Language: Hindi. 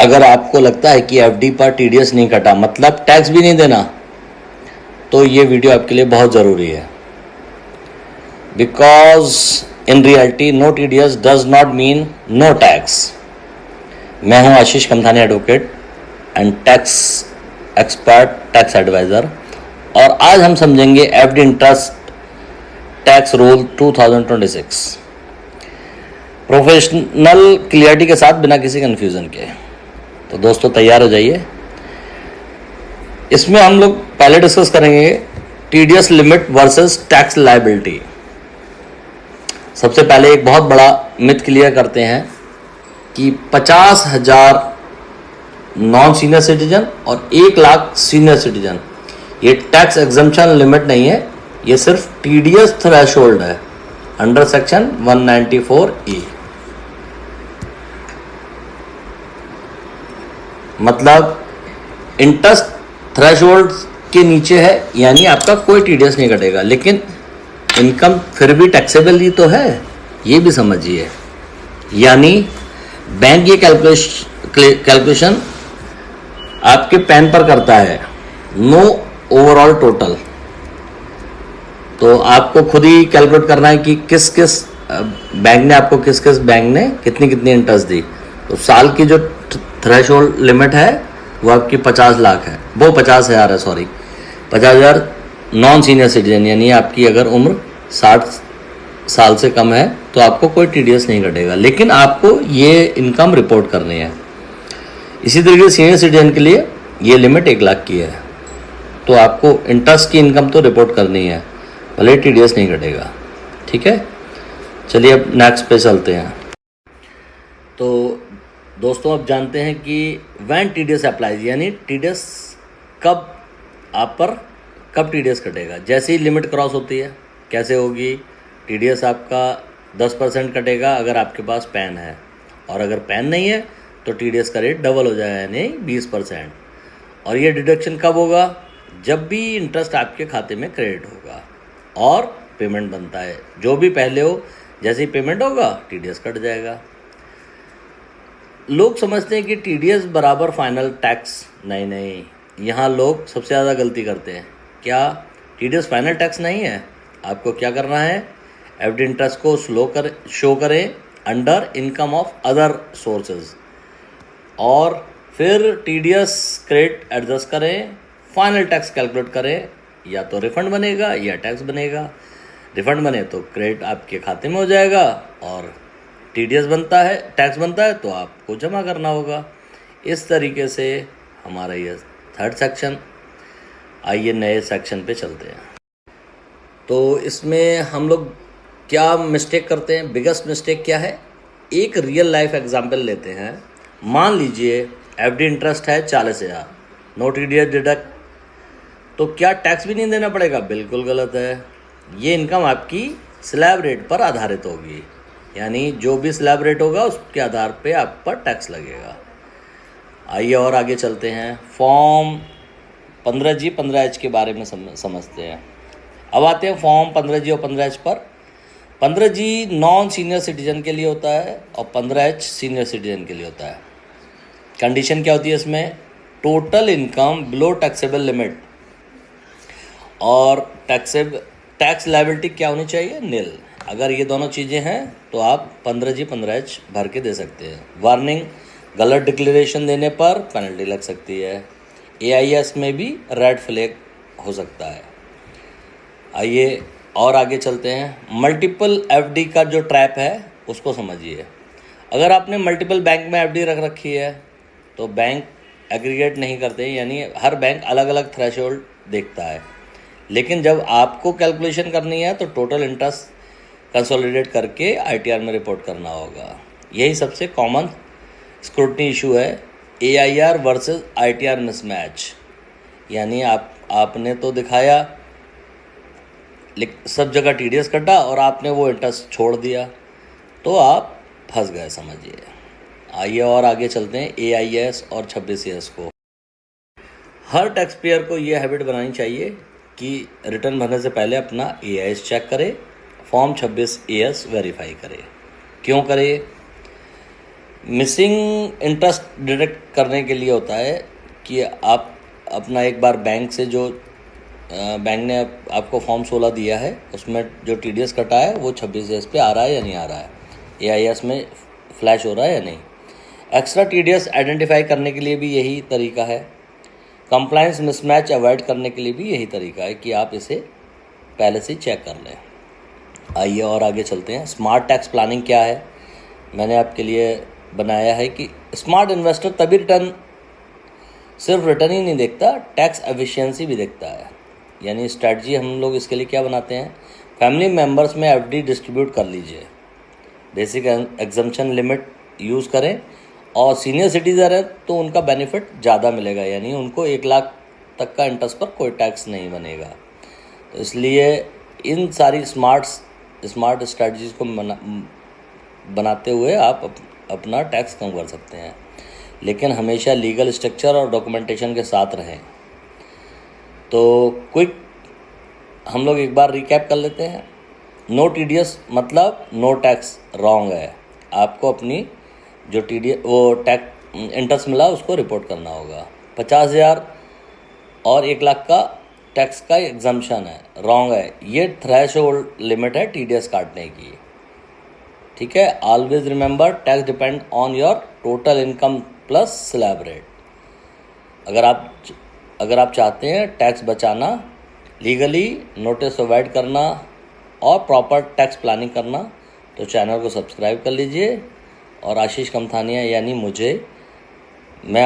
अगर आपको लगता है कि एफडी पर टीडीएस नहीं कटा मतलब टैक्स भी नहीं देना, तो ये वीडियो आपके लिए बहुत ज़रूरी है। Because in reality no TDS does not mean no tax. मैं हूं Ashish Kamthani, advocate and tax expert, tax adviser, और आज हम समझेंगे FD interest tax rule 2026 professional clarity के साथ, बिना किसी कन्फ्यूज़न के। तो दोस्तों तैयार हो जाइए। इसमें हम लोग पहले डिस्कस करेंगे TDS limit versus tax liability. सबसे पहले एक बहुत बड़ा मिथ क्लियर करते हैं कि 50,000 नॉन सीनियर सिटीजन और 1 लाख सीनियर सिटीजन, ये टैक्स एग्जम्पशन लिमिट नहीं है, ये सिर्फ टीडीएस थ्रेशोल्ड है अंडर सेक्शन 194E। मतलब इंटरेस्ट थ्रेशोल्ड के नीचे है, यानी आपका कोई टीडीएस नहीं कटेगा, लेकिन इनकम फिर भी टैक्सेबल ही तो है, ये भी समझिए। यानी बैंक ये कैलकुलेशन आपके पैन पर करता है, नो ओवरऑल टोटल। तो आपको खुद ही कैलकुलेट करना है कि किस किस बैंक ने आपको कितनी कितनी इंटरेस्ट दी। तो साल की जो थ्रेशोल्ड लिमिट है वो आपकी 50 लाख है, वो 50,000 है, सॉरी 50,000 नॉन सीनियर सिटीजन, यानी आपकी अगर उम्र 60 साल से कम है तो आपको कोई टीडीएस नहीं कटेगा, लेकिन आपको ये इनकम रिपोर्ट करनी है। इसी तरीके से सीनियर सिटीजन के लिए ये लिमिट 1 लाख की है, तो आपको इंटरेस्ट की इनकम तो रिपोर्ट करनी है, भले टीडीएस नहीं कटेगा। ठीक है, चलिए अब नेक्स्ट पे चलते हैं। तो दोस्तों अब जानते हैं कि व्हेन टीडीएस अप्लाइज, यानी टीडीएस कब टीडीएस कटेगा। जैसे ही लिमिट क्रॉस होती है, कैसे होगी, टीडीएस आपका 10% कटेगा अगर आपके पास पैन है, और अगर पैन नहीं है तो टीडीएस का रेट डबल हो जाएगा, यानी 20%। और ये डिडक्शन कब होगा, जब भी इंटरेस्ट आपके खाते में क्रेडिट होगा और पेमेंट बनता है। जो भी पहले हो, जैसे ही पेमेंट होगा टीडीएस कट जाएगा। लोग समझते हैं कि टीडीएस बराबर फाइनल टैक्स। नहीं, यहाँ लोग सबसे ज़्यादा गलती करते हैं। क्या टीडीएस फाइनल टैक्स नहीं है? आपको क्या करना है, एफडी इंटरेस्ट को शो करें under income of other sources, और फिर टीडीएस क्रेडिट एडजस्ट करें, फाइनल टैक्स कैलकुलेट करें। या तो रिफंड बनेगा या टैक्स बनेगा। रिफंड बने तो क्रेडिट आपके खाते में हो जाएगा, और टीडीएस बनता है, टैक्स बनता है तो आपको जमा करना होगा। इस तरीके से हमारा ये 3rd सेक्शन। आइए नए सेक्शन पे चलते हैं। तो इसमें हम लोग क्या मिस्टेक करते हैं, बिगेस्ट मिस्टेक क्या है। एक रियल लाइफ एग्जांपल लेते हैं। मान लीजिए एफडी इंटरेस्ट है 40,000, नो टीडीएस डिडक्ट, तो क्या टैक्स भी नहीं देना पड़ेगा? बिल्कुल गलत है। ये इनकम आपकी स्लैब रेट पर आधारित होगी, यानी जो भी स्लैब रेट होगा उसके आधार पे आप पर टैक्स लगेगा। आइए और आगे चलते हैं। फॉर्म 15G 15H के बारे में समझते हैं। अब आते हैं फॉर्म 15G और 15H पर। 15G नॉन सीनियर सिटीजन के लिए होता है और 15H सीनियर सिटीजन के लिए होता है। कंडीशन क्या होती है इसमें, total income below taxable limit, और टैक्स लायबिलिटी क्या होनी चाहिए, निल। अगर ये दोनों चीज़ें हैं तो आप 15G 15H भर के दे सकते हैं। वार्निंग, गलत डिक्लेरेशन देने पर पेनल्टी लग सकती है। AIS में भी रेड फ्लैग हो सकता है। आइए और आगे चलते हैं। मल्टीपल एफडी का जो ट्रैप है उसको समझिए। अगर आपने मल्टीपल बैंक में एफडी रख रखी है तो बैंक एग्रीगेट नहीं करते, यानी हर बैंक अलग अलग थ्रेशोल्ड देखता है, लेकिन जब आपको कैलकुलेशन करनी है तो टोटल इंटरेस्ट कंसोलिडेट करके ITR में रिपोर्ट करना होगा। यही सबसे कॉमन स्क्रूटनी इशू है, AIR वर्सेस ITR मिसमैच। यानी आपने तो दिखाया, सब जगह टीडीएस कटा और आपने वो इंटरेस्ट छोड़ दिया, तो आप फंस गए, समझिए। आइए और आगे चलते हैं AIS और 26AS को। हर टैक्स पेयर को ये हैबिट बनानी चाहिए कि रिटर्न भरने से पहले अपना AIS चेक करें, फॉर्म 26AS वेरीफाई करें। क्यों करें? मिसिंग इंटरेस्ट डिडक्ट करने के लिए होता है कि आप अपना एक बार बैंक से जो बैंक ने आपको फॉर्म 16 दिया है उसमें जो टीडीएस कटा है वो 26 डेज पे आ रहा है या नहीं आ रहा है, एआईएस में फ्लैश हो रहा है या नहीं। एक्स्ट्रा टीडीएस आइडेंटिफाई करने के लिए भी यही तरीका है। कंप्लायंस मिसमैच अवॉइड करने के लिए भी यही तरीका है कि आप इसे पहले से चेक कर लें। आइए और आगे चलते हैं। स्मार्ट टैक्स प्लानिंग क्या है, मैंने आपके लिए बनाया है कि स्मार्ट इन्वेस्टर तभी सिर्फ रिटर्न ही नहीं देखता, टैक्स एफिशिएंसी भी देखता है। यानी स्ट्रैटजी हम लोग इसके लिए क्या बनाते हैं, फैमिली मेम्बर्स में एफडी डिस्ट्रीब्यूट कर लीजिए, बेसिक एग्जम्पशन लिमिट यूज़ करें, और सीनियर सिटीजन है तो उनका बेनिफिट ज़्यादा मिलेगा, यानी उनको 1 लाख तक का इंटरेस्ट पर कोई टैक्स नहीं बनेगा। तो इसलिए इन सारी स्मार्ट स्ट्रैटजीज़ को बनाते हुए आप अपना टैक्स कम कर सकते हैं, लेकिन हमेशा लीगल स्ट्रक्चर और डॉक्यूमेंटेशन के साथ रहें। तो क्विक हम लोग एक बार रिकैप कर लेते हैं। नो टीडीएस मतलब नो टैक्स रॉन्ग है, आपको अपनी जो टीडीएस वो टैक्स इंटरेस्ट मिला उसको रिपोर्ट करना होगा। 50,000 और 1 लाख का टैक्स का एग्जम्पशन है, रॉन्ग है, ये थ्रेशोल्ड लिमिट है टीडीएस काटने की, ठीक है। Always remember tax depend on your total income plus slab rate. अगर आप चाहते हैं टैक्स बचाना, लीगली नोटिस अवॉइड करना और प्रॉपर टैक्स प्लानिंग करना, तो चैनल को सब्सक्राइब कर लीजिए। और आशीष कमथानिया यानी मुझे, मैं